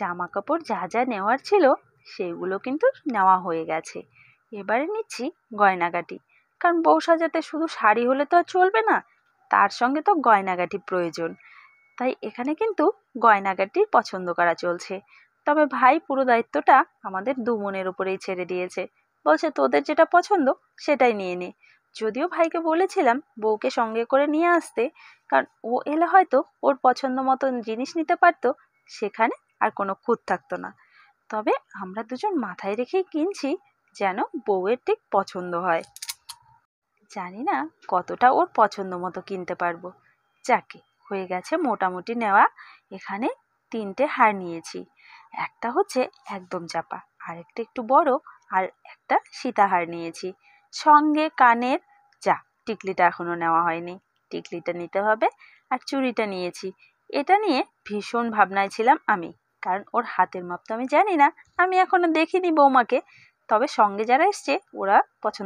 জামা কাপড় যা যা নেওয়ার ছিল সেগুলো কিন্তু নেওয়া হয়ে গেছে। এবারে নিচ্ছি গয়নাগাটি, কারণ বউ সাজাতে শুধু শাড়ি হলে তো আর চলবে না, তার সঙ্গে তো গয়নাগাটি প্রয়োজন। তাই এখানে কিন্তু গয়নাগাটির পছন্দ করা চলছে। তবে ভাই পুরো দায়িত্বটা আমাদের দু বোনের উপরেই ছেড়ে দিয়েছে, বলছে তোদের যেটা পছন্দ সেটাই নিয়ে নে। যদিও ভাইকে বলেছিলাম বউকে সঙ্গে করে নিয়ে আসতে, কারণ ও এলে হয়তো ওর পছন্দ মতন জিনিস নিতে পারতো, সেখানে আর কোনো খুঁত থাকতো না। তবে আমরা দুজন মাথায় রেখেই কিনছি যেন বউয়ের ঠিক পছন্দ হয়। জানি না কতটা ওর পছন্দ মতো কিনতে পারবো। যাকে হয়ে গেছে মোটামুটি নেওয়া। এখানে 3টে হার নিয়েছি, একটা হচ্ছে একদম চাপা, আরেকটা একটু বড়, আর একটা সীতাহার নিয়েছি। সঙ্গে কানের টিকলিটা এখনো নেওয়া হয়নি, টিকলিটা নিতে হবে। আর চুড়িটা নিয়েছি। এটা নিয়ে ভীষণ ভাবনায় ছিলাম আমি, কারণ ওর হাতের মাপ তো আমি জানি না, আমি এখনো দেখিনি বৌমাকে। তবে সঙ্গে যারা এসছে ওরা পছন্দ